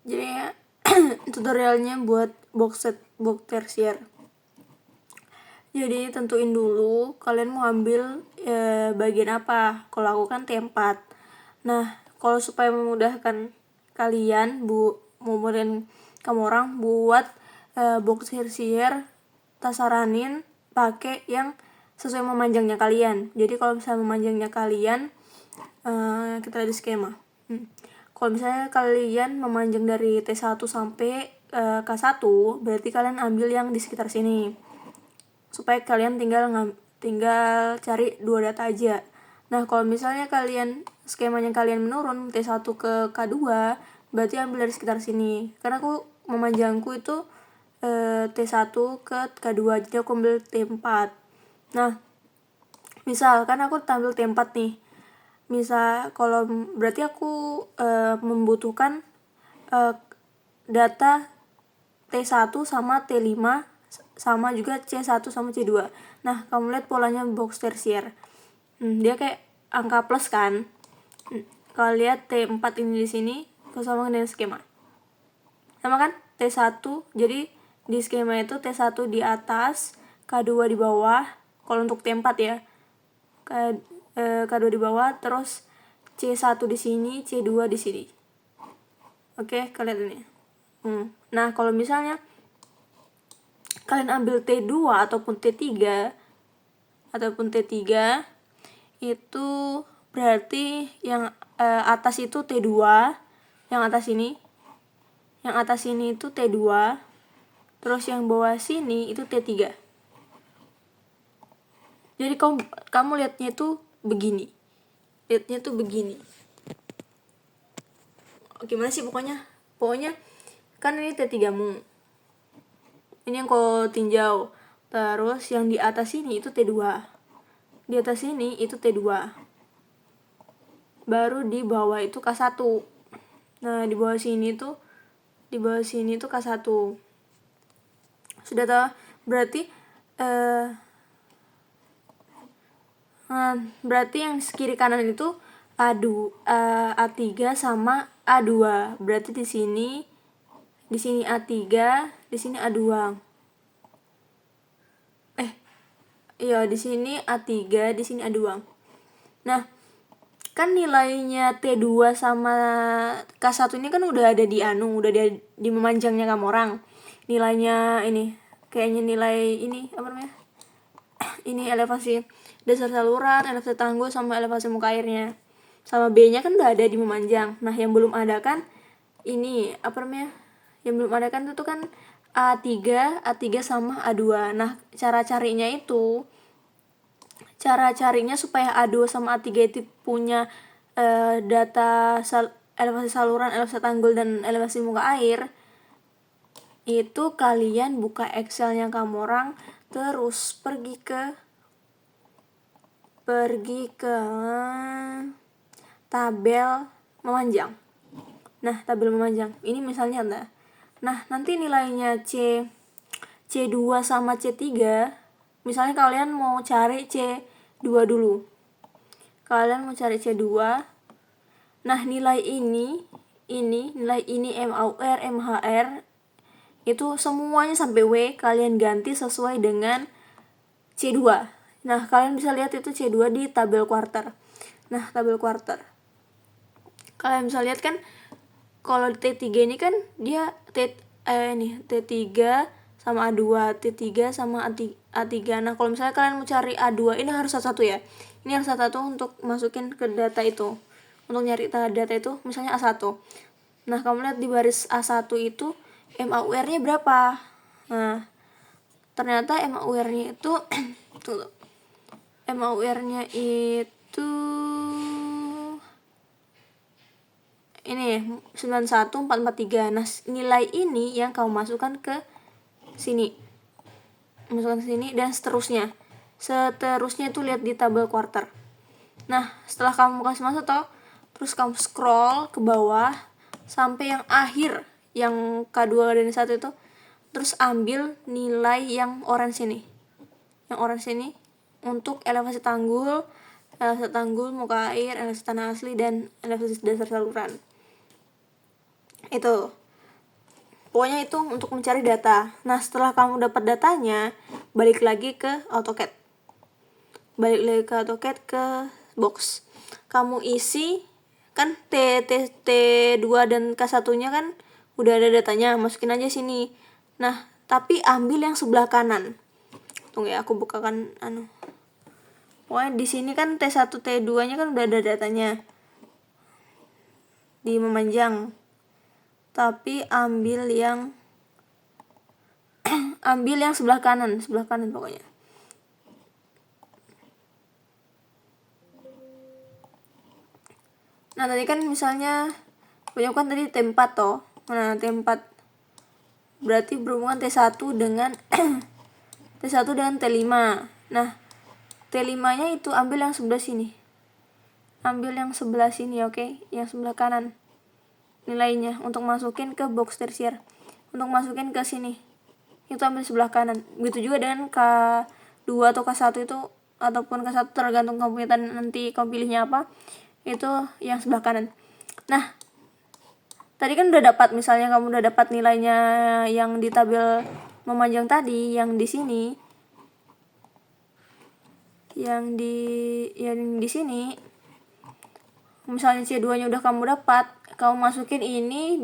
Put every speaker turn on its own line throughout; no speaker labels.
Jadi tutorialnya buat box tersier. Jadi tentuin dulu kalian mau ambil bagian apa. Kalau aku kan T4. Nah, kalau supaya memudahkan kalian mau modern kamu orang buat box tersier, tak saranin pakai yang sesuai memanjangnya kalian. Jadi kalau misalnya memanjangnya kalian, kita lihat di skema. Kalau misalnya kalian memanjang dari T1 sampai K1, berarti kalian ambil yang di sekitar sini. Supaya kalian tinggal cari 2 data aja. Nah, kalau misalnya skemanya kalian menurun T1 ke K2, berarti ambil dari sekitar sini. Karena aku memanjangku itu T1 ke K2, jadi aku ambil T4. Nah, misalkan aku tampil T4 nih. Kalau berarti aku membutuhkan data T1 sama T5 sama juga C1 sama C2. Nah, kamu lihat polanya box tersier. Dia kayak angka plus kan. Kalau lihat T4 ini di sini, sama dengan skema. Sama kan? T1, jadi di skema itu T1 di atas, K2 di bawah. Kalau untuk T4 ya. K2 di bawah, terus C1 di sini, C2 di sini. Oke, kalian ini. Nah, kalau misalnya kalian ambil T2 ataupun T3 itu berarti yang atas itu T2, yang atas sini itu T2, terus yang bawah sini itu T3. Jadi kamu lihatnya tuh begini. Gimana sih pokoknya kan ini T3-mu. Ini yang kau tinjau. Terus yang di atas sini itu T2. Di atas sini itu T2. Baru di bawah itu K1. Nah, di bawah sini tuh K1. Sudah tahu? Berarti berarti yang kiri kanan itu A3 sama A2. Berarti di sini A3, di sini A2. Iya, di sini A3, di sini A2. Nah, kan nilainya T2 sama K1 ini kan udah ada udah di memanjangnya kamu orang. Nilainya ini, kayaknya nilai ini, apa namanya? Ini elevasi dasar saluran, elevasi tanggul, sama elevasi muka airnya. Sama B-nya kan udah ada di memanjang. Nah, yang belum ada kan ini, apa namanya? Yang belum ada kan itu kan A3 sama A2. Nah, cara carinya supaya A2 sama A3 itu punya data elevasi saluran, elevasi tanggul, dan elevasi muka air, itu kalian buka Excelnya kamu orang, terus pergi ke tabel memanjang. Nah, tabel memanjang ini misalnya nah nanti nilainya C2 sama C3, misalnya kalian mau cari C2 dulu. Nah, nilai ini MAUR, MHR itu semuanya sampai W kalian ganti sesuai dengan C2. Nah, kalian bisa lihat itu C2 di tabel quarter. Nah, tabel quarter kalian bisa lihat kan, kalau T3 ini kan dia T3 sama A2, T3 sama A3. Nah, kalau misalnya kalian mau cari A2, ini harus satu ya. Ini harus satu untuk masukin ke data itu. Untuk nyari data itu misalnya A1. Nah, kamu lihat di baris A1 itu MAUR-nya berapa? Nah, ternyata MAUR-nya itu MAUR-nya itu ini 91443. Nah, nilai ini yang kamu masukkan ke sini. Dan seterusnya itu lihat di tabel quarter. Nah, setelah kamu kasih masuk terus kamu scroll ke bawah sampai yang akhir, yang K2 dan 1 itu, terus ambil nilai yang orange ini. Untuk elevasi tanggul, ELSA tanggul, muka air, ELSA tanah asli, dan analisis dasar saluran. Itu pokoknya itu untuk mencari data. Nah, setelah kamu dapat datanya, balik lagi ke AutoCAD ke box. Kamu isi kan T2 dan K1 nya kan udah ada datanya, masukin aja sini. Nah, tapi ambil yang sebelah kanan. Tunggu ya, aku bukakan pokoknya di sini kan T1 T2 nya kan udah ada datanya di memanjang, tapi ambil yang sebelah kanan pokoknya. Nah, tadi kan misalnya punya kan tadi T4 toh. Nah, T4 berarti berhubungan T1 dengan T1 dengan T5. Nah, T5-nya itu ambil yang sebelah sini. Oke? Yang sebelah kanan. Nilainya untuk masukin ke box tersier. Untuk masukin ke sini. Itu ambil sebelah kanan. Begitu juga dengan K2 atau K1 itu, ataupun K1 tergantung kamu nanti kamu pilihnya apa. Itu yang sebelah kanan. Nah, tadi kan udah dapat, misalnya kamu udah dapat nilainya yang di tabel memanjang tadi, yang di sini, yang di sini, misalnya C2-nya udah kamu dapat, kamu masukin ini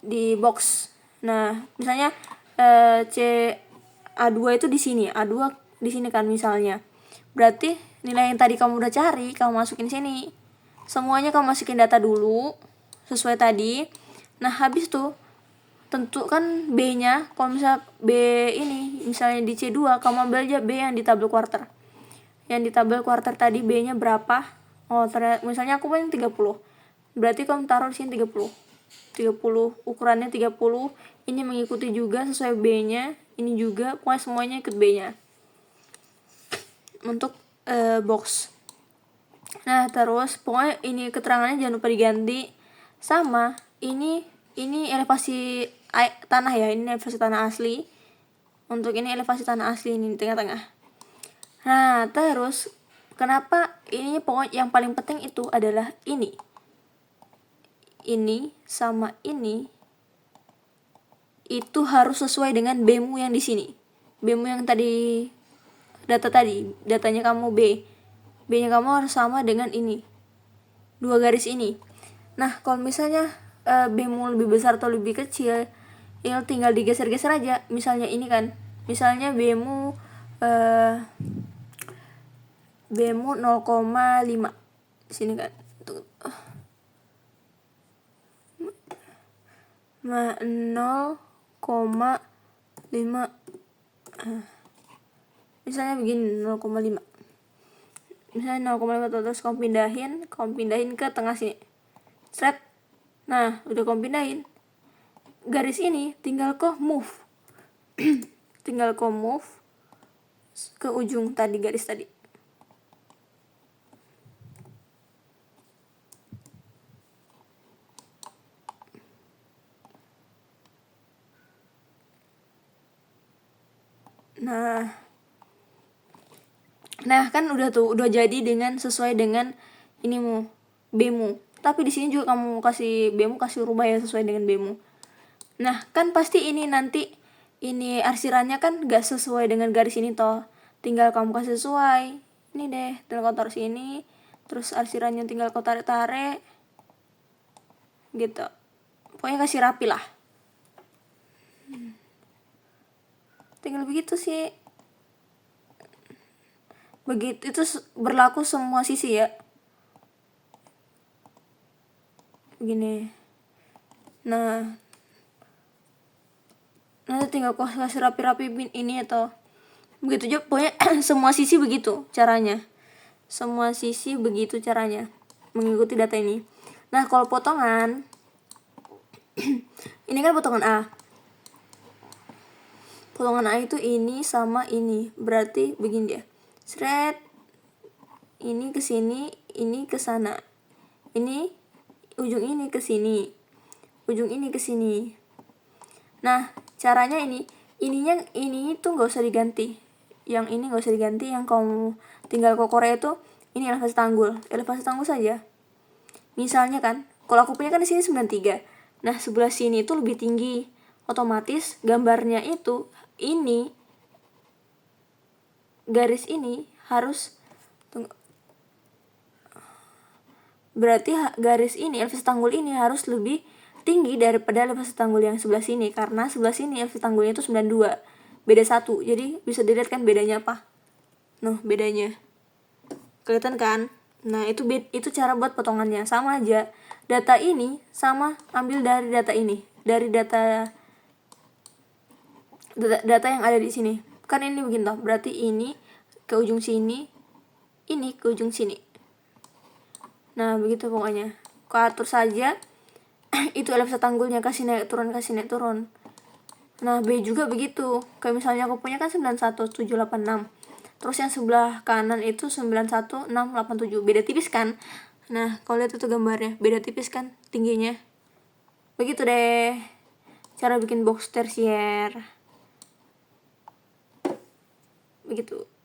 di box. Nah, misalnya A2 itu di sini, A2 di sini kan misalnya. Berarti nilai yang tadi kamu udah cari, kamu masukin sini. Semuanya kamu masukin data dulu sesuai tadi. Nah, habis tuh tentukan B-nya. Kalau misalnya B ini, misalnya di C2, kamu ambil aja B yang di tabel quarter. Yang di tabel quarter tadi B-nya berapa? Oh, ternyata misalnya aku punya 30. Berarti kamu taruh di sini 30. Ukurannya 30. Ini mengikuti juga sesuai B-nya. Ini juga, pokoknya semuanya ikut B-nya. Untuk box. Nah, terus pokoknya ini keterangannya jangan lupa diganti. Sama ini elevasi tanah ya, ini elevasi tanah asli. Untuk ini elevasi tanah asli ini di tengah-tengah. Nah, terus kenapa ini pokoknya yang paling penting itu adalah ini sama ini itu harus sesuai dengan B-mu yang di sini. B-mu yang tadi datanya kamu B-nya kamu harus sama dengan ini. 2 garis ini. Nah, kalau misalnya B-mu lebih besar atau lebih kecil, ya tinggal digeser-geser aja. Misalnya ini kan. Misalnya B-mu 0,5 sini kan. Nah, 0,5 misalnya begini, 0,5. Misalnya 0,5 terus kamu pindahin ke tengah sini. Set. Nah, udah kamu pindahin. Garis ini tinggal kok move. Tinggal kok move ke ujung tadi garis tadi. Nah kan udah jadi dengan sesuai dengan inimu, B-mu. Tapi di sini juga kamu kasih B-mu, kasih rubah ya sesuai dengan B-mu. Nah, kan pasti ini nanti ini arsirannya kan gak sesuai dengan garis ini toh. Tinggal kamu kasih sesuai. Ini deh, tinggal kau taruh sini. Terus arsirannya tinggal kau tarik-tarik. Gitu. Pokoknya kasih rapi lah. Tinggal begitu sih. Begitu itu berlaku semua sisi ya. Begini. Nah, nanti tinggal kau kasih rapi-rapi ini atau begitu juga pokoknya semua sisi begitu caranya. Semua sisi begitu caranya mengikuti data ini. Nah, kalau potongan ini kan potongan A. Potongan A itu ini sama ini. Berarti begini dia. Seret. Ini ke sini, ini ke sana. Ini ujung ini ke sini. Ujung ini ke sini. Nah, caranya ini tuh nggak usah diganti. yang ini nggak usah diganti, yang kamu tinggal kokornya itu ini elevasi tanggul saja. Misalnya kan, kalau aku punya kan di sini 93. Nah, sebelah sini itu lebih tinggi. Otomatis gambarnya itu ini garis ini harus berarti garis ini elevasi tanggul ini harus lebih tinggi daripada elevasi tanggul yang sebelah sini, karena sebelah sini elevasi tanggulnya itu 92. Beda 1. Jadi bisa dilihat kan bedanya apa? Noh, bedanya. Kelihatan kan? Nah, itu cara buat potongannya. Sama aja. Data ini sama ambil dari data ini. Dari data yang ada di sini. Kan ini begini toh. Berarti ini ke ujung sini, ini ke ujung sini. Nah, begitu pokoknya. Kau atur saja. Itu elevasi tanggulnya, kasih naik turun. Nah, B juga begitu. Kayak misalnya aku punya kan 91786. Terus yang sebelah kanan itu 91687. Beda tipis kan? Nah, kalau lihat itu gambarnya, beda tipis kan tingginya. Begitu deh cara bikin box tersier. Begitu.